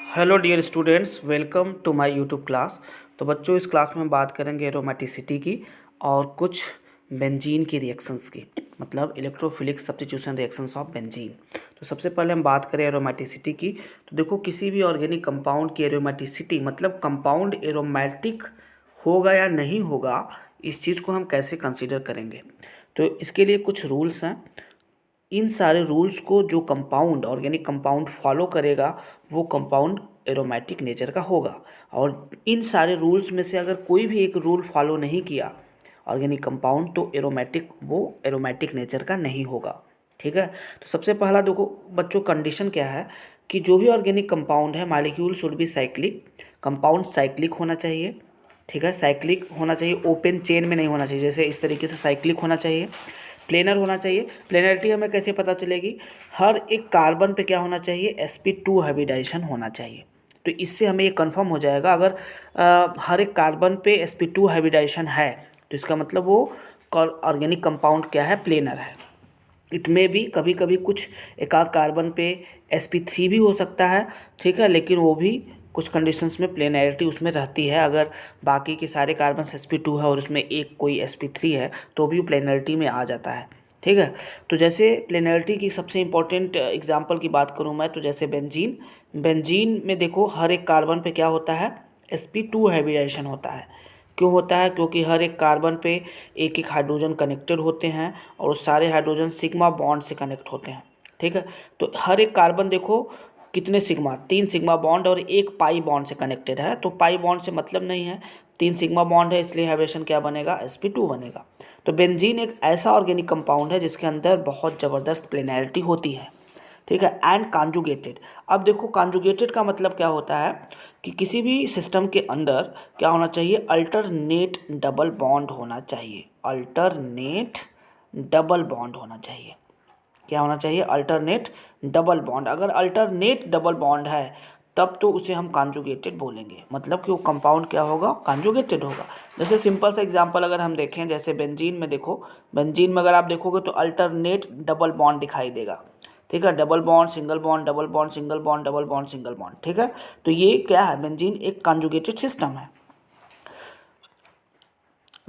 Hello dear students, welcome to my YouTube class. तो बच्चों, इस क्लास में हम बात करेंगे एरोमेटिसिटी की और कुछ बेंजीन की रिएक्शंस की, मतलब electrophilic substitution reactions of benzene. तो सबसे पहले हम बात करें एरोमेटिसिटी की। तो देखो, किसी भी ऑर्गेनिक कंपाउंड की एरोमेटिसिटी मतलब कंपाउंड एरोमेटिक होगा या नहीं होगा, इस चीज़ को हम कैसे कंसिडर करेंगे। तो इसके लिए कुछ रूल्स हैं। इन सारे रूल्स को जो कंपाउंड ऑर्गेनिक कंपाउंड फॉलो करेगा वो कंपाउंड एरोमेटिक नेचर का होगा। और इन सारे रूल्स में से अगर कोई भी एक रूल फॉलो नहीं किया ऑर्गेनिक कंपाउंड, तो एरोमेटिक नेचर का नहीं होगा। ठीक है। तो सबसे पहला देखो बच्चों, कंडीशन क्या है कि जो भी ऑर्गेनिक कंपाउंड है, molecule should be cyclic. Compound cyclic होना चाहिए। ठीक है, साइक्लिक होना चाहिए, ओपन चेन में नहीं होना चाहिए। जैसे इस तरीके से साइक्लिक होना चाहिए, प्लेनर होना चाहिए। प्लेनरिटी हमें कैसे पता चलेगी? हर एक कार्बन पे क्या होना चाहिए? sp2 हाइब्रिडाइजेशन होना चाहिए। तो इससे हमें ये कंफर्म हो जाएगा, अगर हर एक कार्बन पे sp2 हाइब्रिडाइजेशन है तो इसका मतलब वो ऑर्गेनिक कंपाउंड क्या है? प्लेनर है। इसमें भी कभी कभी कुछ एक आध कार्बन पे sp3 भी हो सकता है। ठीक है, लेकिन वो भी कुछ कंडीशंस में प्लेनैरिटी उसमें रहती है। अगर बाकी के सारे कार्बन sp2 है और उसमें एक कोई sp3 है तो भी वो प्लेनैरिटी में आ जाता है। ठीक है। तो जैसे प्लेनैरिटी की सबसे इंपॉर्टेंट एग्जांपल की बात करूं मैं, तो जैसे बेंजीन। बेंजीन में देखो, हर एक कार्बन पे क्या होता है? sp2 हाइब्रिडाइजेशन होता है। क्यों होता है? क्योंकि हर एक कार्बन पे एक एक हाइड्रोजन कनेक्टेड होते हैं और सारे हाइड्रोजन सिग्मा बॉन्ड से कनेक्ट होते हैं। ठीक है। तो हर एक कार्बन देखो कितने सिग्मा, 3 सिग्मा बॉन्ड और एक पाई बॉन्ड से कनेक्टेड है। तो पाई बॉन्ड से मतलब नहीं है, 3 सिग्मा बॉन्ड है, इसलिए हाइब्रिडेशन क्या बनेगा? sp2 बनेगा। तो बेंजीन एक ऐसा ऑर्गेनिक कंपाउंड है जिसके अंदर बहुत ज़बरदस्त प्लेनैरिटी होती है। ठीक है। And conjugated. अब देखो, कॉन्जुगेटेड का मतलब क्या होता है कि किसी भी सिस्टम के अंदर क्या होना चाहिए? अल्टरनेट डबल बॉन्ड होना चाहिए। अल्टरनेट डबल बॉन्ड होना चाहिए। क्या होना चाहिए? Alternate double bond. अगर अल्टरनेट डबल बॉन्ड है तब तो उसे हम कॉन्जुगेटेड बोलेंगे, मतलब कि वो कंपाउंड क्या होगा? कॉन्जुगेटेड होगा। जैसे सिंपल सा एग्जांपल अगर हम देखें, जैसे बेंजीन में देखो, बेंजीन में अगर आप देखोगे तो अल्टरनेट डबल बॉन्ड दिखाई देगा। ठीक है, double bond single bond, double bond single bond, double bond single bond. ठीक है। तो ये क्या है? बेंजीन एक कॉन्जुगेटेड सिस्टम है।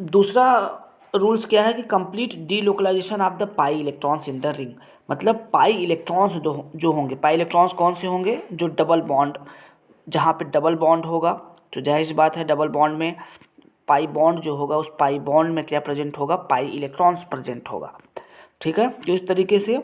दूसरा रूल्स क्या है कि complete delocalisation of the pi electrons in the ring. मतलब पाई इलेक्ट्रॉन्स जो होंगे, पाई इलेक्ट्रॉन्स कौन से होंगे? जो डबल बॉन्ड, जहाँ पे डबल बॉन्ड होगा तो जाहिर सी बात है डबल बॉन्ड में पाई बॉन्ड जो होगा, उस पाई बॉन्ड में क्या प्रेजेंट होगा? पाई इलेक्ट्रॉन्स प्रेजेंट होगा। ठीक है। तो इस तरीके से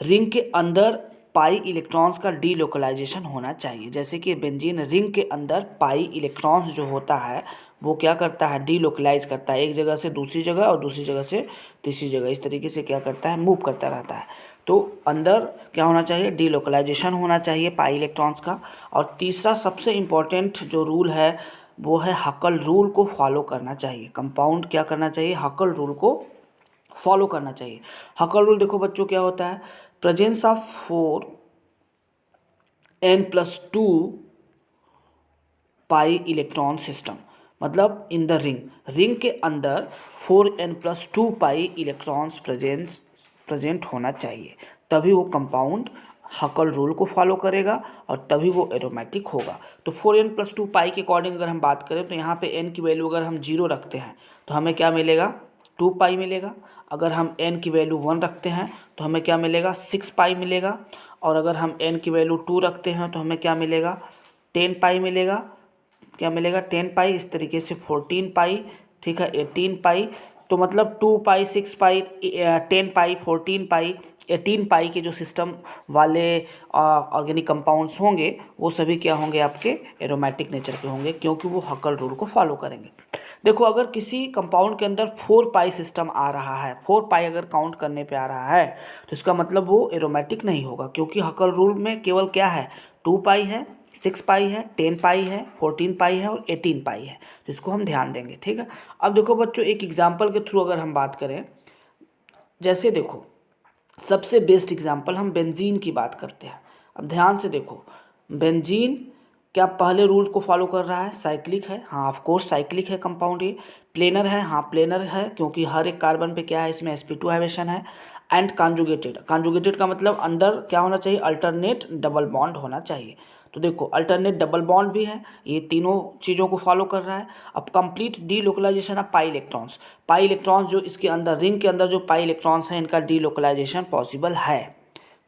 रिंग के अंदर पाई इलेक्ट्रॉन्स का डीलोकलाइजेशन होना चाहिए। जैसे कि बेंजीन रिंग के अंदर पाई इलेक्ट्रॉन्स जो होता है वो क्या करता है? डीलोकलाइज करता है, एक जगह से दूसरी जगह और दूसरी जगह से तीसरी जगह, इस तरीके से क्या करता है? मूव करता रहता है। तो अंदर क्या होना चाहिए? डीलोकलाइजेशन होना चाहिए पाई इलेक्ट्रॉन्स का। और तीसरा सबसे इम्पॉर्टेंट जो रूल है वो है हकल रूल को फॉलो करना चाहिए। कंपाउंड क्या करना चाहिए? हकल रूल को फॉलो करना चाहिए। हकल रूल देखो बच्चों क्या होता है? Presence of 4n+2 pi electron system, मतलब इन द रिंग के अंदर 4n+2 पाई इलेक्ट्रॉन्स प्रेजेंट होना चाहिए, तभी वो कंपाउंड हकल रूल को फॉलो करेगा और तभी वो एरोमेटिक होगा। तो 4n+2 पाई के अकॉर्डिंग अगर हम बात करें तो यहाँ पे n की वैल्यू अगर हम 0 रखते हैं तो हमें क्या मिलेगा? 2 पाई मिलेगा। अगर हम n की वैल्यू 1 रखते हैं तो हमें क्या मिलेगा? 6 पाई मिलेगा। और अगर हम n की वैल्यू 2 रखते हैं तो हमें क्या मिलेगा? 10 पाई मिलेगा। क्या मिलेगा? 10 पाई। इस तरीके से 14 पाई। ठीक है, 18 पाई। तो मतलब 2 पाई, 6 पाई, 10 पाई, 14 पाई, 18 पाई के जो सिस्टम वाले ऑर्गेनिक कंपाउंड्स होंगे वो सभी क्या होंगे? आपके एरोमेटिक नेचर के होंगे, क्योंकि वो हकल रूल को फॉलो करेंगे। देखो, अगर किसी कंपाउंड के अंदर 4 पाई सिस्टम आ रहा है, 4 पाई अगर काउंट करने पे आ रहा है तो इसका मतलब वो एरोमेटिक नहीं होगा, क्योंकि हकल रूल में केवल क्या है? 2 पाई है, 6 पाई है, 10 पाई है, 14 पाई है और 18 पाई है। तो इसको हम ध्यान देंगे। ठीक है। अब देखो बच्चों, एक एग्जाम्पल के थ्रू अगर हम बात करें, जैसे देखो सबसे बेस्ट एग्जाम्पल हम बेंजीन की बात करते हैं। अब ध्यान से देखो, बेंजीन क्या पहले रूल को फॉलो कर रहा है? साइक्लिक है। हाँ, ऑफ कोर्स साइक्लिक है कंपाउंड ये। प्लेनर है। हाँ, प्लेनर है, क्योंकि हर एक कार्बन पे क्या है? इसमें sp2 हाइब्रिडेशन है। And conjugated. कॉन्जुगेटेड का मतलब अंदर क्या होना चाहिए? अल्टरनेट डबल बॉन्ड होना चाहिए। तो देखो अल्टरनेट डबल बॉन्ड भी है, ये तीनों चीज़ों को फॉलो कर रहा है। अब complete delocalisation of pi electrons, pi electrons जो इसके अंदर रिंग के अंदर जो पाई इलेक्ट्रॉन्स हैं इनका डीलोकलाइजेशन पॉसिबल है।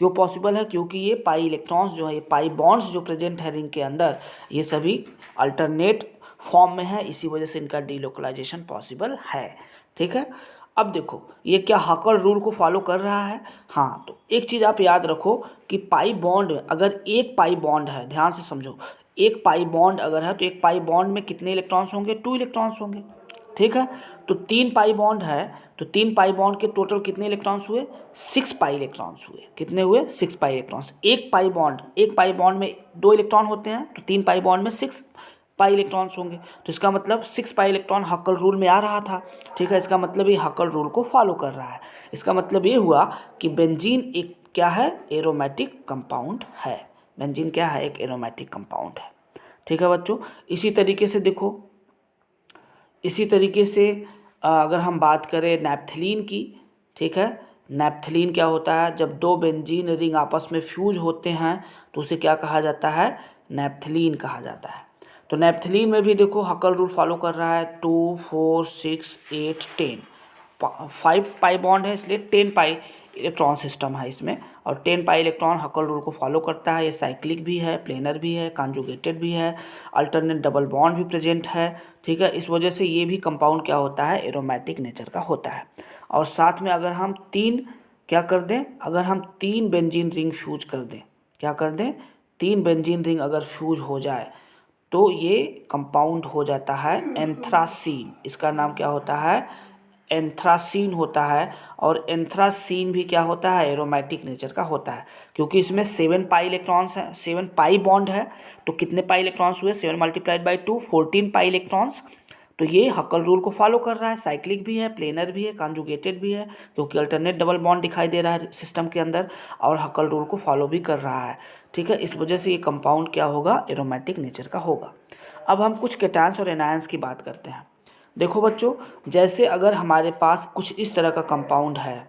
क्यों पॉसिबल है? क्योंकि ये पाई इलेक्ट्रॉन्स जो है, ये पाई बॉन्ड्स जो प्रेजेंट है रिंग के अंदर, ये सभी अल्टरनेट फॉर्म में है, इसी वजह से इनका डीलोकलाइजेशन पॉसिबल है। ठीक है, अब देखो ये क्या हकल रूल को फॉलो कर रहा है? हाँ, तो एक चीज़ आप याद रखो कि पाई बॉन्ड, अगर एक पाई बॉन्ड है, ध्यान से समझो, एक पाई बॉन्ड अगर है तो एक पाई बॉन्ड में कितने इलेक्ट्रॉन्स होंगे? 2 इलेक्ट्रॉन्स होंगे। ठीक है, तो 3 पाई बॉन्ड है तो 3 पाई बॉन्ड के टोटल कितने इलेक्ट्रॉन्स हुए? 6 पाई इलेक्ट्रॉन्स हुए। कितने हुए? 6 पाई इलेक्ट्रॉन्स। एक पाई बॉन्ड में 2 इलेक्ट्रॉन होते हैं तो 3 पाई बॉन्ड में 6 पाई इलेक्ट्रॉन्स होंगे, तो इसका मतलब 6 पाई इलेक्ट्रॉन हक्कल रूल में आ रहा था। ठीक है, इसका मतलब ये हक्कल रूल को फॉलो कर रहा है। इसका मतलब ये हुआ कि बेंजीन एक क्या है? एरोमेटिक कंपाउंड है। बेंजीन क्या है? एक एरोमेटिक कंपाउंड है। ठीक है बच्चों, इसी तरीके से देखो, इसी तरीके से अगर हम बात करें नैप्थलीन की, ठीक है, नैप्थलीन क्या होता है? जब दो बेंजीन रिंग आपस में फ्यूज होते हैं तो उसे क्या कहा जाता है? नैप्थलीन कहा जाता है। तो नैप्थलीन में भी देखो हकल रूल फॉलो कर रहा है। 2, 4, 6, 8, 10, 5 पाई बॉन्ड है इसलिए 10 पाई इलेक्ट्रॉन सिस्टम है इसमें, और 10 पाई इलेक्ट्रॉन हकल रूल को फॉलो करता है। ये साइक्लिक भी है, प्लेनर भी है, कॉन्जुगेटेड भी है, अल्टरनेट डबल बॉन्ड भी प्रेजेंट है। ठीक है, इस वजह से ये भी कंपाउंड क्या होता है? एरोमेटिक नेचर का होता है। और साथ में अगर हम 3 क्या कर दें? अगर हम 3 बेंजीन रिंग फ्यूज कर दें, क्या कर दें? 3 बेंजीन रिंग अगर फ्यूज हो जाए तो ये कंपाउंड हो जाता है एंथ्रासीन। इसका नाम क्या होता है? एंथ्रासीन होता है। और एंथ्रासीन भी क्या होता है? एरोमेटिक नेचर का होता है, क्योंकि इसमें 7 पाई इलेक्ट्रॉन्स हैं, 7 पाई बॉन्ड है। तो कितने पाई इलेक्ट्रॉन्स हुए? 7 मल्टीप्लाइड बाई 2, 14 पाई इलेक्ट्रॉन्स। तो ये हकल रूल को फॉलो कर रहा है, साइक्लिक भी है, प्लेनर भी है, कॉन्जुगेटेड भी है, क्योंकि अल्टरनेट डबल बॉन्ड दिखाई दे रहा है सिस्टम के अंदर, और हकल रूल को फॉलो भी कर रहा है। ठीक है, इस वजह से ये कंपाउंड क्या होगा? एरोमेटिक नेचर का होगा। अब हम कुछ केटायंस और एनायंस की बात करते हैं। देखो बच्चों, जैसे अगर हमारे पास कुछ इस तरह का कंपाउंड है,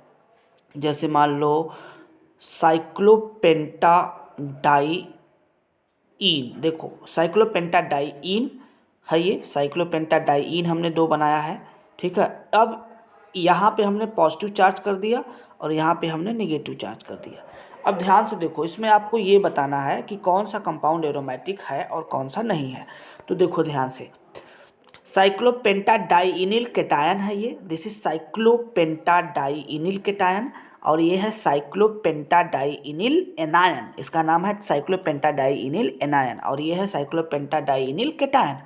जैसे मान लो साइक्लोपेंटाडाईइन। देखो साइक्लोपेंटाडाईइन है, ये साइक्लोपेंटाडाईइन हमने 2 बनाया है। ठीक है, अब यहाँ पे हमने पॉजिटिव चार्ज कर दिया और यहाँ पे हमने नेगेटिव चार्ज कर दिया। अब ध्यान से देखो, इसमें आपको ये बताना है कि कौन सा कंपाउंड एरोमेटिक है और कौन सा नहीं है। तो देखो ध्यान से, साइक्लोपेंटाडाईइनिल केटायन है ये, दिस इज साइक्लोपेंटाडाईइनिल केटायन, और ये है साइक्लोपेंटाडाईइनिल एनायन। इसका नाम है साइक्लोपेंटाडाईइनिल एनायन, और ये है साइक्लोपेंटाडाईइनिल केटायन।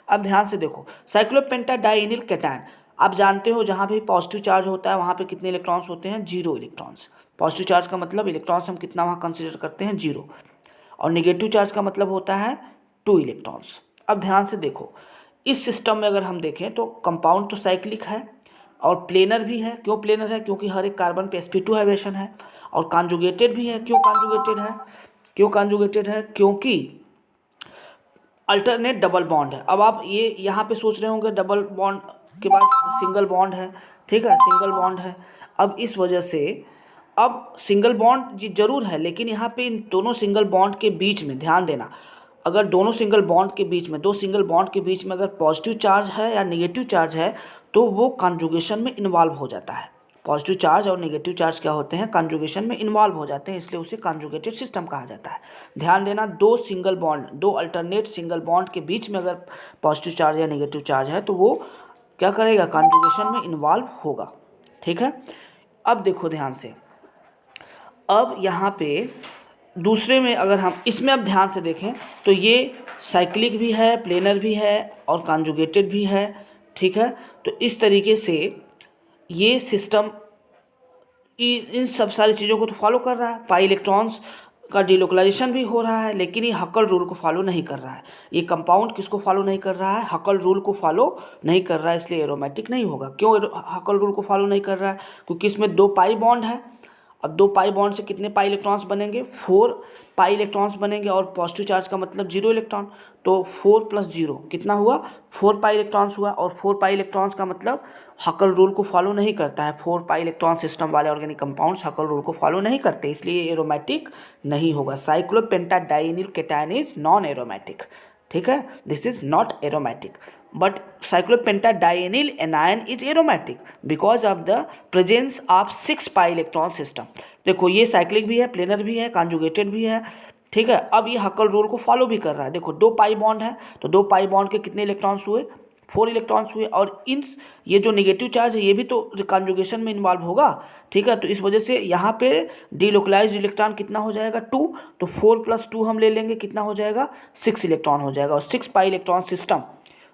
अब ध्यान से देखो, साइक्लोपेंटाडाईइनिल केटायन, आप जानते हो जहाँ भी पॉजिटिव चार्ज होता है वहाँ पे कितने इलेक्ट्रॉन्स होते हैं? 0 इलेक्ट्रॉन्स। पॉजिटिव चार्ज का मतलब इलेक्ट्रॉन्स हम कितना वहाँ कंसिडर करते हैं? 0। और नेगेटिव चार्ज का मतलब होता है 2 इलेक्ट्रॉन्स। अब ध्यान से देखो, इस सिस्टम में अगर हम देखें तो कंपाउंड तो साइक्लिक है और प्लेनर भी है। क्यों प्लेनर है? क्योंकि हर एक कार्बन पे sp2 हाइब्रिडेशन है। और कॉन्जुगेटेड भी है। क्यों कॉन्जुगेटेड है? क्यों कॉन्जुगेटेड है? क्योंकि अल्टरनेट डबल बॉन्ड है। अब आप ये यहाँ पे सोच रहे होंगे डबल बॉन्ड के बाद सिंगल बॉन्ड है। ठीक है, सिंगल बॉन्ड है। अब इस वजह से अब सिंगल बॉन्ड जी जरूर है, लेकिन यहाँ पे इन दोनों सिंगल बॉन्ड के बीच में ध्यान देना, अगर दोनों सिंगल बॉन्ड के बीच में, 2 सिंगल बॉन्ड के बीच में अगर पॉजिटिव चार्ज है या नेगेटिव चार्ज है तो वो कॉन्जुगेशन में इन्वॉल्व हो जाता है। पॉजिटिव चार्ज और नेगेटिव चार्ज क्या होते हैं? कॉन्जुगेशन में इन्वॉल्व हो जाते हैं, इसलिए उसे कॉन्जुगेटेड सिस्टम कहा जाता है। ध्यान देना, 2 single bond, 2 alternate single bond के बीच में अगर पॉजिटिव चार्ज या नेगेटिव चार्ज है तो वो क्या करेगा? कॉन्जुगेशन में इन्वॉल्व होगा। ठीक है, अब देखो ध्यान से, अब यहाँ पे दूसरे में अगर हम इसमें अब ध्यान से देखें तो ये साइक्लिक भी है, प्लेनर भी है और कॉन्जुगेटेड भी है। ठीक है, तो इस तरीके से ये सिस्टम इन सब सारी चीज़ों को तो फॉलो कर रहा है। पाई इलेक्ट्रॉन्स का डिलोकलाइजेशन भी हो रहा है, लेकिन ये हकल रूल को फॉलो नहीं कर रहा है। ये कंपाउंड किसको फॉलो नहीं कर रहा है? हकल रूल को फॉलो नहीं कर रहा है, इसलिए एरोमेटिक नहीं होगा। क्यों हकल रूल को फॉलो नहीं कर रहा है? क्योंकि इसमें 2 पाई बॉन्ड है अब 2 पाई बॉन्ड से कितने पाई इलेक्ट्रॉन्स बनेंगे, 4 पाई इलेक्ट्रॉन्स बनेंगे, और पॉजिटिव चार्ज का मतलब 0 इलेक्ट्रॉन, तो 4 + 0 कितना हुआ, 4 पाई इलेक्ट्रॉन्स हुआ। और 4 पाई इलेक्ट्रॉन्स का मतलब हकल रूल को फॉलो नहीं करता है, 4 पाई इलेक्ट्रॉन सिस्टम वाले ऑर्गेनिक कंपाउंड्स हकल रूल को फॉलो नहीं करते, इसलिए एरोमेटिक नहीं होगा। साइक्लोपेंटाडाइनिल केटायन इज नॉन एरोमेटिक, ठीक है, this is not aromatic. But cyclopentadienyl anion is aromatic because of the presence of 6 pi electron system. देखो ये साइक्लिक भी है, प्लेनर भी है, कॉन्जुगेटेड भी है, ठीक है। अब ये हकल रूल को फॉलो भी कर रहा है। देखो 2 पाई बॉन्ड है, तो 2 पाई बॉन्ड के कितने इलेक्ट्रॉन्स हुए, 4 इलेक्ट्रॉन्स हुए, और इन ये जो नेगेटिव चार्ज है ये भी तो कॉन्जुगेशन में इन्वॉल्व होगा, ठीक है। तो इस वजह से यहाँ पे डीलोकलाइज्ड इलेक्ट्रॉन कितना हो जाएगा, 2, तो 4 + 2 हम ले लेंगे, कितना हो जाएगा, 6 इलेक्ट्रॉन हो जाएगा। और 6 पाई इलेक्ट्रॉन सिस्टम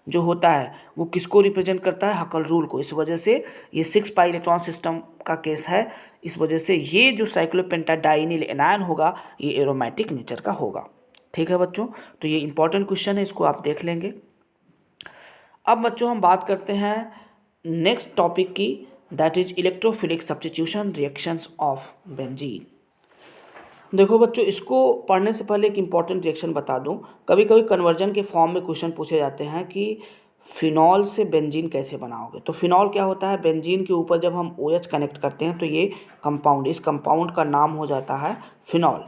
जो होता है वो किसको रिप्रेजेंट करता है, हकल रूल को। इस वजह से ये 6 पाई इलेक्ट्रॉन सिस्टम का केस है, इस वजह से ये जो साइक्लोपेंटाडाइनिल एनायन होगा ये एरोमेटिक नेचर का होगा, ठीक है बच्चों। तो ये इंपॉर्टेंट क्वेश्चन है, इसको आप देख लेंगे। अब बच्चों हम बात करते हैं नेक्स्ट टॉपिक की, that is electrophilic substitution reactions of benzene. देखो बच्चों, इसको पढ़ने से पहले एक इम्पॉर्टेंट रिएक्शन बता दूं। कभी कभी कन्वर्जन के फॉर्म में क्वेश्चन पूछे जाते हैं कि फिनॉल से बेंजीन कैसे बनाओगे। तो फिनॉल क्या होता है, बेंजीन के ऊपर जब हम OH कनेक्ट करते हैं तो ये कंपाउंड, इस कंपाउंड का नाम हो जाता है फिनॉल।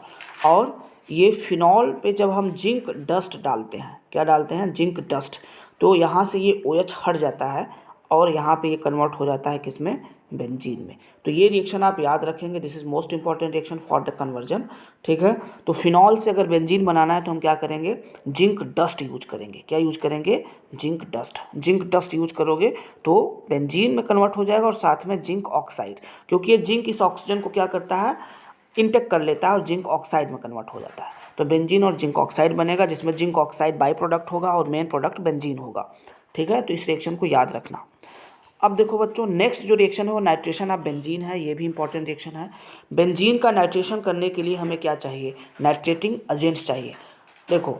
और ये फिनॉल पे जब हम जिंक डस्ट डालते हैं, क्या डालते हैं, जिंक डस्ट, तो यहाँ से ये OH हट जाता है और यहाँ पे ये कन्वर्ट हो जाता है किसमें, बेंजीन में। तो ये रिएक्शन आप याद रखेंगे, this is most important reaction for the conversion, ठीक है। तो फिनॉल से अगर बेंजीन बनाना है तो हम क्या करेंगे, जिंक डस्ट यूज करेंगे। क्या यूज करेंगे, zinc dust. Zinc dust use करोगे तो बेंजीन में कन्वर्ट हो जाएगा, और साथ में जिंक ऑक्साइड, क्योंकि ये जिंक इस ऑक्सीजन को क्या करता है, इंटेक कर लेता है और जिंक ऑक्साइड में कन्वर्ट हो जाता है। तो बेंजीन और जिंक ऑक्साइड बनेगा, जिसमें जिंक ऑक्साइड बाई प्रोडक्ट होगा और मेन प्रोडक्ट बेंजीन होगा, ठीक है। तो इस रिएक्शन को याद रखना। अब देखो बच्चों, नेक्स्ट जो रिएक्शन है वो नाइट्रेशन ऑफ बेंजीन है, ये भी इंपॉर्टेंट रिएक्शन है। बेंजीन का नाइट्रेशन करने के लिए हमें क्या चाहिए, नाइट्रेटिंग एजेंट्स चाहिए। देखो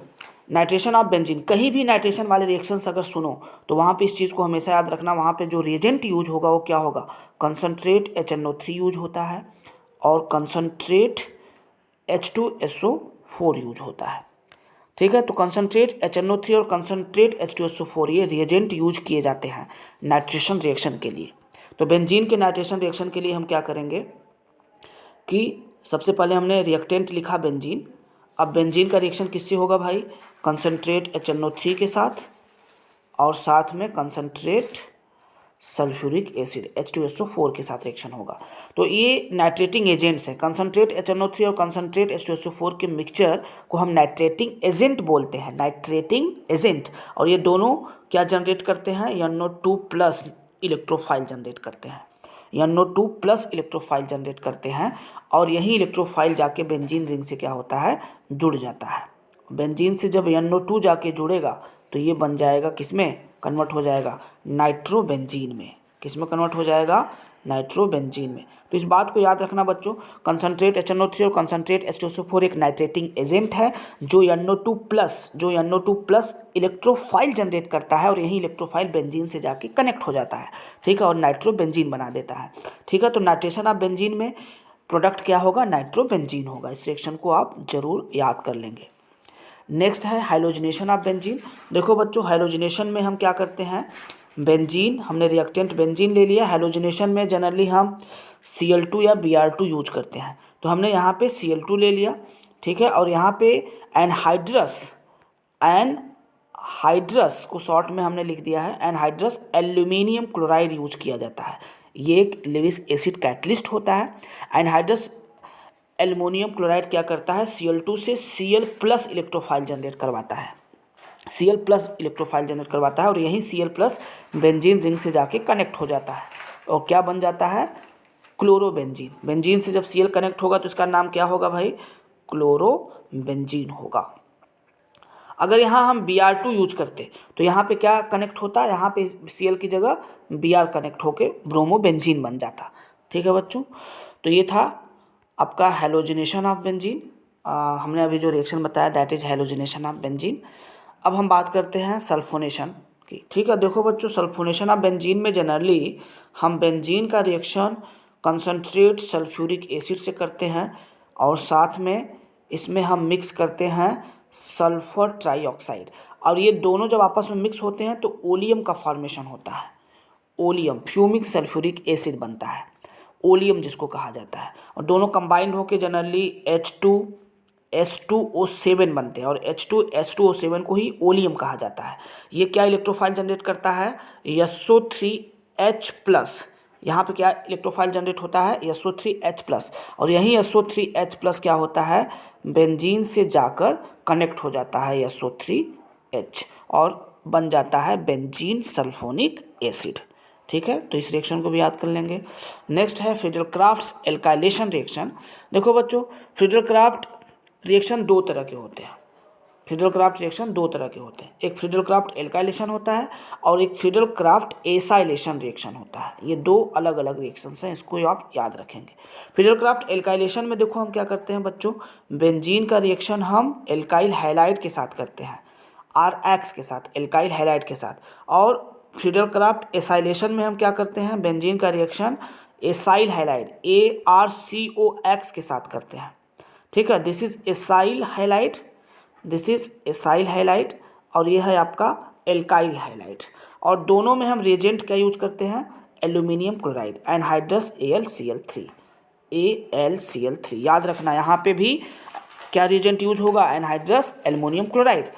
नाइट्रेशन ऑफ बेंजीन, कहीं भी नाइट्रेशन वाले रिएक्शंस अगर सुनो तो वहाँ पे इस चीज़ को हमेशा याद रखना, वहाँ पे जो रिएजेंट यूज होगा वो क्या होगा, कंसनट्रेट HNO3 यूज होता है और कंसनट्रेट H2SO4 यूज होता है, ठीक है। तो कंसनट्रेट HNO3 और कंसनट्रेट H2SO4 ये रिएजेंट यूज किए जाते हैं नाइट्रेशन रिएक्शन के लिए। तो बेंजीन के नाइट्रेशन रिएक्शन के लिए हम क्या करेंगे कि सबसे पहले हमने रिएक्टेंट लिखा बेंजीन। अब बेंजीन का रिएक्शन किससे होगा भाई, कंसनट्रेट HNO3 के साथ और साथ में कंसनट्रेट सल्फ्यूरिक एसिड H2SO4 के साथ रिएक्शन होगा। तो ये नाइट्रेटिंग एजेंट्स हैं, कंसनट्रेट HNO3 और कंसनट्रेट H2SO4 के मिक्सचर को हम नाइट्रेटिंग एजेंट बोलते हैं, नाइट्रेटिंग एजेंट। और ये दोनों क्या जनरेट करते हैं, NO2+ इलेक्ट्रोफाइल जनरेट करते हैं, NO2+ इलेक्ट्रोफाइल जनरेट करते हैं, और यही इलेक्ट्रोफाइल जाके बेंजीन रिंग से क्या होता है, जुड़ जाता है। बेंजीन से जब NO2 जाके जुड़ेगा तो ये बन जाएगा किसमें, कन्वर्ट हो जाएगा नाइट्रोबेंजीन में। किसमें कन्वर्ट हो जाएगा, नाइट्रोबेंजीन में। तो इस बात को याद रखना बच्चों, कंसनट्रेट HNO3 और कंसनट्रेट H2SO4 एक नाइट्रेटिंग एजेंट है जो NO2+ इलेक्ट्रोफाइल जनरेट करता है, और यही इलेक्ट्रोफाइल बेंजीन से जाके कनेक्ट हो जाता है, ठीक है, और नाइट्रोबेंजीन बना देता है, ठीक है। तो नाइट्रेशन ऑफ बेंजीन में प्रोडक्ट क्या होगा, नाइट्रोबेंजीन होगा। इस रिएक्शन को आप जरूर याद कर लेंगे। नेक्स्ट है हाइलोजिनेशन ऑफ बेंजीन। देखो बच्चों, हाइलोजिनेशन में हम क्या करते हैं, बेंजीन, हमने रिएक्टेंट बेंजीन ले लिया। हाइलोजिनेशन में जनरली हम Cl2 या Br2 यूज करते हैं, तो हमने यहाँ पे Cl2 ले लिया, ठीक है। और यहाँ पे एनहाइड्रस को शॉर्ट में हमने लिख दिया है, एनहाइड्रस एल्यूमिनियम क्लोराइड यूज किया जाता है। ये एक लेविस एसिड कैटलिस्ट होता है। एनहाइड्रस एल्युमिनियम क्लोराइड क्या करता है, Cl2 से Cl+ इलेक्ट्रोफाइल जनरेट करवाता है, Cl+ इलेक्ट्रोफाइल जनरेट करवाता है, और यही Cl+ बेंजीन रिंग से जाके कनेक्ट हो जाता है और क्या बन जाता है, क्लोरोबेंजीन। बेंजीन से जब Cl कनेक्ट होगा तो इसका नाम क्या होगा भाई, क्लोरोबेंजीन होगा। अगर यहाँ हम Br2 यूज करते तो यहाँ पे क्या कनेक्ट होता है, यहाँ पे Cl की जगह Br कनेक्ट होके ब्रोमोबेंजीन बन जाता, ठीक है बच्चों। तो ये था आपका हैलोजिनेशन ऑफ बेंजीन। हमने अभी जो रिएक्शन बताया that is halogenation of benzene. अब हम बात करते हैं सल्फोनेशन की, ठीक है। देखो बच्चों, सल्फोनेशन ऑफ बेंजीन में जनरली हम बेंजीन का रिएक्शन कंसनट्रेट सल्फ्यूरिक एसिड से करते हैं और साथ में इसमें हम मिक्स करते हैं सल्फर ट्राईऑक्साइड, और ये दोनों जब आपस में मिक्स होते हैं तो ओलियम का फॉर्मेशन होता है। ओलियम फ्यूमिक सल्फ्यूरिक एसिड बनता है, ओलियम जिसको कहा जाता है, और दोनों कंबाइंड होकर जनरली H2SO7 बनते हैं और H2SO7 को ही ओलियम कहा जाता है। ये क्या इलेक्ट्रोफाइल जनरेट करता है, SO3H+। यहाँ पे क्या इलेक्ट्रोफाइल जनरेट होता है, SO3H+, और यही SO3H+ क्या होता है, बेंजीन से जाकर कनेक्ट हो जाता है SO3H और बन जाता है बेंजीन सल्फोनिक एसिड। ठीक है, तो इस रिएक्शन को भी याद कर लेंगे। नेक्स्ट है फ्रीडल-क्राफ्ट्स एल्काइलेशन रिएक्शन। देखो बच्चों, फ्रीडल-क्राफ्ट रिएक्शन दो तरह के होते हैं। फ्रीडल-क्राफ्ट रिएक्शन दो तरह के होते हैं, एक फ्रीडल-क्राफ्ट एल्काइलेशन होता है और एक फ्रीडल-क्राफ्ट एसाइलेशन रिएक्शन होता है। ये दो अलग अलग रिएक्शंस हैं, इसको आप याद रखेंगे। फ्रीडल-क्राफ्ट एल्काइलेशन में देखो हम क्या करते हैं बच्चों, बेंजीन का रिएक्शन हम एल्काइल हैलाइड के साथ करते हैं, RX के साथ, एल्काइल हैलाइड के साथ। और फ्रीडल-क्राफ्ट एसाइलेशन में हम क्या करते हैं, बेंजीन का रिएक्शन एसाइल हैलाइड ArCOX के साथ करते हैं। ठीक है, this is acyl halide, this is acyl halide, और ये है आपका एल्काइल हैलाइड। और दोनों में हम रिएजेंट क्या यूज करते हैं, एल्यूमिनियम क्लोराइड, एनहाइड्रस AlCl3। याद रखना, यहाँ पे भी क्या रिएजेंट यूज होगा, एनहाइड्रस एल्यूमिनियम क्लोराइड।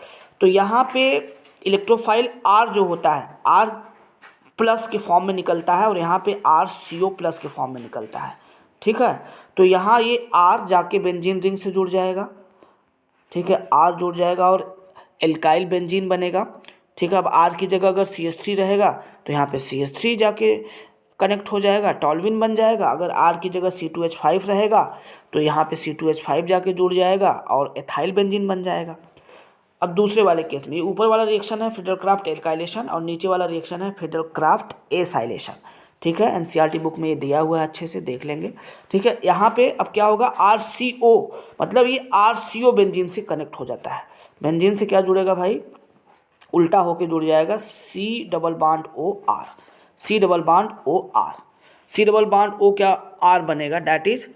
तो यहाँ पे इलेक्ट्रोफाइल R जो होता है R+ के फॉर्म में निकलता है और यहाँ पे RCO+ के फॉर्म में निकलता है। ठीक है, तो यहाँ ये R जाके बेंजीन रिंग से जुड़ जाएगा। ठीक है, R जुड़ जाएगा और एल्काइल बेंजीन बनेगा। ठीक है, अब R की जगह अगर CH3 रहेगा तो यहाँ पे CH3 जाके कनेक्ट हो जाएगा, टॉल्विन बन जाएगा। अगर R की जगह C2H5 रहेगा तो यहाँ पे C2H5 जाके जुड़ जाएगा और एथाइल बेंजीन बन जाएगा। अब दूसरे वाले केस में, ऊपर वाला रिएक्शन है फ्रीडल-क्राफ्ट एल्काइलेशन और नीचे वाला रिएक्शन है फ्रीडल-क्राफ्ट एसाइलेशन। ठीक है, एनसीईआरटी बुक में ये दिया हुआ है, अच्छे से देख लेंगे। ठीक है, यहाँ पे अब क्या होगा, RCO, मतलब ये RCO बेंजीन से कनेक्ट हो जाता है। बेंजीन से क्या जुड़ेगा भाई, उल्टा होके जुड़ जाएगा C double bond OR, C double bond OR, C double bond O क्या R बनेगा, डैट इज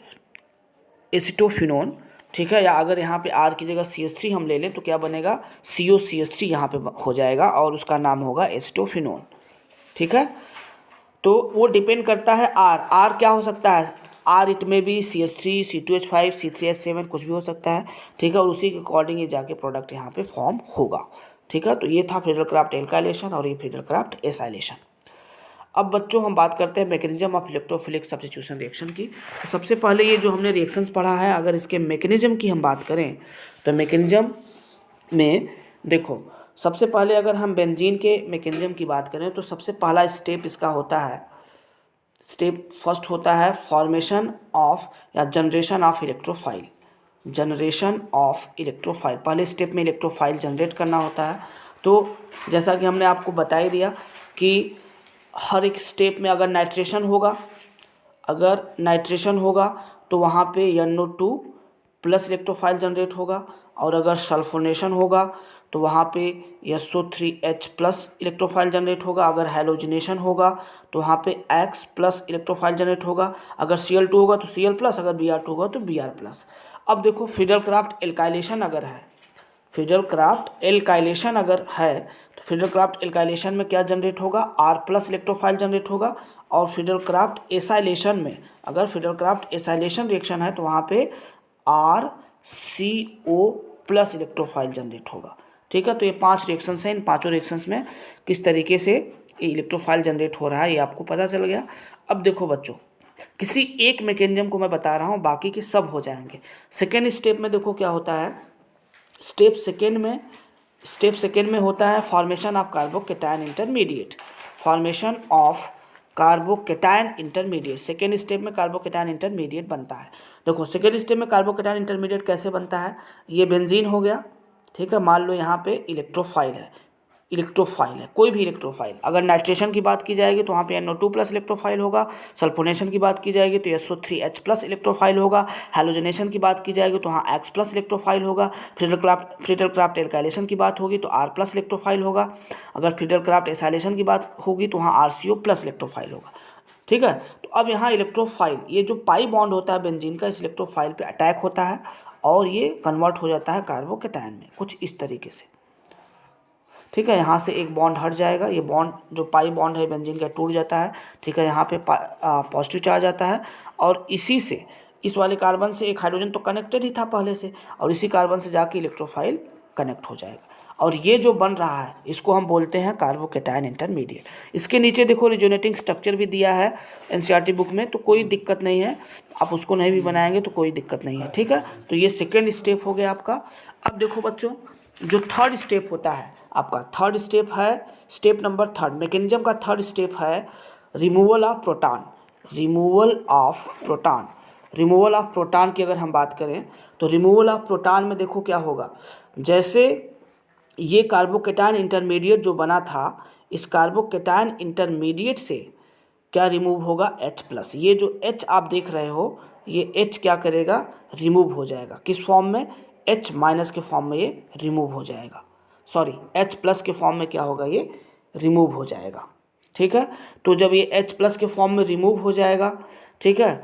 एसिटोफिनोन। ठीक है, या अगर यहाँ पे R की जगह CH3 हम ले लें तो क्या बनेगा, COCH3 यहाँ पे हो जाएगा और उसका नाम होगा एसिटोफिनोन। ठीक है, तो वो डिपेंड करता है R क्या हो सकता है, R इट में भी CH3, C2H5, C3H7 कुछ भी हो सकता है। ठीक है, और उसी के अकॉर्डिंग ये जाके प्रोडक्ट यहाँ पे फॉर्म होगा। ठीक है, तो ये था फ्रीडल-क्राफ्ट एल्काइलेशन और ये फ्रीडल-क्राफ्ट एसाइलेशन। अब बच्चों हम बात करते हैं mechanism of electrophilic substitution reaction की। तो सबसे पहले ये जो हमने रिएक्शंस पढ़ा है, अगर इसके मैकेनिज्म की हम बात करें तो मैकेनिज्म में देखो, सबसे पहले अगर हम बेंजीन के मैकेनिज्म की बात करें तो सबसे पहला स्टेप इसका होता है, स्टेप फर्स्ट होता है फॉर्मेशन ऑफ या generation of electrophile. Generation of electrophile, पहले स्टेप में इलेक्ट्रोफाइल जनरेट करना होता है। तो जैसा कि हमने आपको बता ही दिया कि हर एक स्टेप में अगर नाइट्रेशन होगा तो वहाँ पे NO2+ इलेक्ट्रोफाइल जनरेट होगा, और अगर सल्फोनेशन होगा तो वहाँ पे SO3H+ इलेक्ट्रोफाइल जनरेट होगा। अगर हैलोजिनेशन होगा तो वहाँ पे X+ इलेक्ट्रोफाइल जनरेट होगा। अगर Cl2 होगा तो Cl+, अगर Br2 होगा तो Br+। अब देखो, फ्रीडल-क्राफ्ट एल्काइलेशन अगर है, फ्रीडल-क्राफ्ट एल्काइलेशन अगर है तो फ्रीडल-क्राफ्ट एल्काइलेशन में क्या जनरेट होगा, R+ इलेक्ट्रोफाइल जनरेट होगा। और फ्रीडल-क्राफ्ट एसाइलेशन में, अगर फ्रीडल-क्राफ्ट एसाइलेशन रिएक्शन है तो वहाँ पे RCO+ इलेक्ट्रोफाइल जनरेट होगा। ठीक है, तो ये 5 रिएक्शंस हैं, इन पाँचों रिएक्शंस में किस तरीके से इलेक्ट्रोफाइल जनरेट हो रहा है ये आपको पता चल गया। अब देखो बच्चों, किसी एक मैकेनिज्म को मैं बता रहा हूँ, बाकी के सब हो जाएंगे। सेकेंड स्टेप में देखो क्या होता है, स्टेप सेकेंड में होता है formation of carbocation intermediate. Formation of carbocation intermediate, second step में कार्बोकैटायन इंटरमीडिएट बनता है। देखो, सेकेंड स्टेप में कार्बोकैटायन इंटरमीडिएट कैसे बनता है, ये बेंजीन हो गया। ठीक है, मान लो यहाँ पे इलेक्ट्रोफाइल है, कोई भी इलेक्ट्रोफाइल। अगर नाइट्रेशन की बात की जाएगी तो वहाँ पे NO2+ इलेक्ट्रोफाइल होगा। सल्फोनेशन की बात की जाएगी तो SO3H+ इलेक्ट्रोफाइल होगा। हैलोजनेशन की बात की जाएगी तो वहाँ X+ इलेक्ट्रोफाइल होगा। फ्रीडल-क्राफ्ट एल्काइलेशन की बात होगी तो R+ इलेक्ट्रोफाइल होगा। अगर फ्रीडल-क्राफ्ट एसाइलेशन की बात होगी तो वहाँ RCO+ इलेक्ट्रोफाइल होगा। ठीक। ठीक है। तो अब यहाँ इलेक्ट्रोफाइल, ये जो पाई बॉन्ड होता है बेंजीन का, इस इलेक्ट्रोफाइल पे अटैक होता है और ये कन्वर्ट हो जाता है कार्बोकेटायन में, कुछ इस तरीके से। ठीक है, यहाँ से एक बॉन्ड हट जाएगा, ये बॉन्ड जो पाई बॉन्ड है बेंजीन का टूट जाता है। ठीक है, यहाँ पे पॉजिटिव चार्ज आता है और इसी से, इस वाले कार्बन से एक हाइड्रोजन तो कनेक्टेड ही था पहले से, और इसी कार्बन से जाके इलेक्ट्रोफाइल कनेक्ट हो जाएगा और ये जो बन रहा है इसको हम बोलते हैं कार्बोकेटायन इंटरमीडिएट। इसके नीचे देखो रिजोनेटिंग स्ट्रक्चर भी दिया है एनसीईआरटी बुक में, तो कोई दिक्कत नहीं है, आप उसको नहीं भी बनाएंगे तो कोई दिक्कत नहीं है। ठीक है, तो ये सेकेंड स्टेप हो गया आपका। अब देखो बच्चों, जो थर्ड स्टेप होता है आपका, थर्ड स्टेप है, स्टेप नंबर थर्ड, मैकेनिज्म का थर्ड स्टेप है removal of proton. Removal of proton, removal of proton की अगर हम बात करें तो रिमूवल ऑफ प्रोटॉन में देखो क्या होगा। जैसे ये कार्बोकेटायन इंटरमीडिएट जो बना था, इस कार्बोकेटायन इंटरमीडिएट से क्या रिमूव होगा, H+। ये जो H आप देख रहे हो, ये H क्या करेगा, रिमूव हो जाएगा। किस फॉर्म में, H- के फॉर्म में ये रिमूव हो जाएगा, सॉरी H+ के फॉर्म में क्या होगा, ये रिमूव हो जाएगा। ठीक है, तो जब ये H+ के फॉर्म में रिमूव हो जाएगा, ठीक है,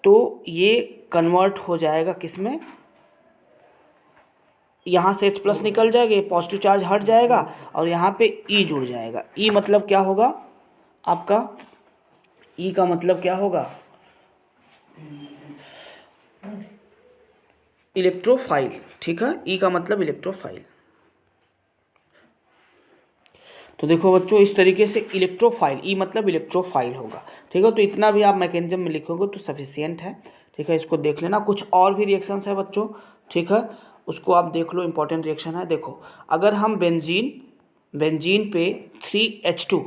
तो ये कन्वर्ट हो जाएगा किस में, यहाँ से H+ निकल जाएगा, ये पॉजिटिव चार्ज हट जाएगा और यहाँ पे E जुड़ जाएगा। E मतलब क्या होगा आपका, E का मतलब क्या होगा, इलेक्ट्रोफाइल। ठीक है, E का मतलब इलेक्ट्रोफाइल। तो देखो बच्चों, इस तरीके से इलेक्ट्रोफाइल, E मतलब इलेक्ट्रोफाइल होगा। ठीक है, तो इतना भी आप मैकेनिज्म में लिखोगे तो सफिशियंट है। ठीक है, इसको देख लेना। कुछ और भी रिएक्शंस है बच्चों, ठीक है, उसको आप देख लो, इंपॉर्टेंट रिएक्शन है। देखो, अगर हम बेंजीन पे 3H2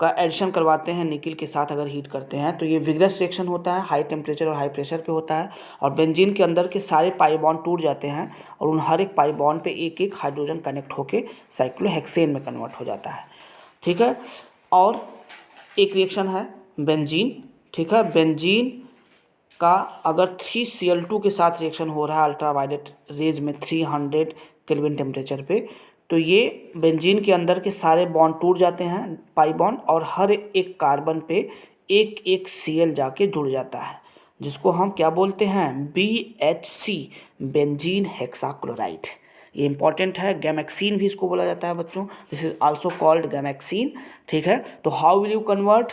का एडिशन करवाते हैं निकिल के साथ, अगर हीट करते हैं तो ये विग्रस रिएक्शन होता है, हाई टेम्परेचर और हाई प्रेशर पे होता है, और बेंजीन के अंदर के सारे पाई बॉन्ड टूट जाते हैं और उन हर एक पाई बॉन्ड पे एक एक हाइड्रोजन कनेक्ट होके साइक्लोहेक्सेन में कन्वर्ट हो जाता है। ठीक है, और एक रिएक्शन है बेंजीन। ठीक है, बेंजीन का अगर 3Cl2 के साथ रिएक्शन हो रहा है अल्ट्रावायलेट रेज में 300 केल्विन टेम्परेचर पे, तो ये बेंजीन के अंदर के सारे बॉन्ड टूट जाते हैं पाई बॉन्ड, और हर एक कार्बन पे एक एक Cl जाके जुड़ जाता है, जिसको हम क्या बोलते हैं, BHC, बेंजीन हेक्साक्लोराइड। ये इंपॉर्टेंट है, गैमेक्सीन भी इसको बोला जाता है बच्चों, this is also called Gammexane. ठीक है, तो how will you convert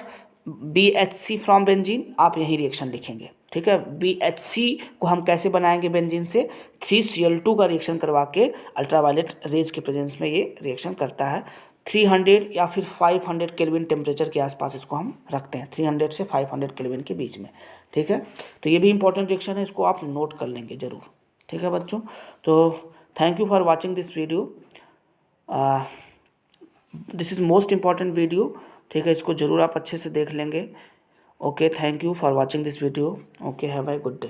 BHC from benzene, आप यही रिएक्शन लिखेंगे। ठीक है, BHC को हम कैसे बनाएंगे बेंजीन से, 3Cl2 का रिएक्शन करवा के अल्ट्रावायलेट रेज के प्रेजेंस में ये रिएक्शन करता है। 300 या फिर 500 केल्विन टेम्परेचर के आसपास इसको हम रखते हैं, 300 से 500 केल्विन के बीच में। ठीक है, तो ये भी इंपॉर्टेंट रिएक्शन है, इसको आप नोट कर लेंगे ज़रूर। ठीक है बच्चों, तो thank you for watching this video, this is most important video. ठीक है, इसको ज़रूर आप अच्छे से देख लेंगे। Okay, thank you for watching this video. Okay, have a good day.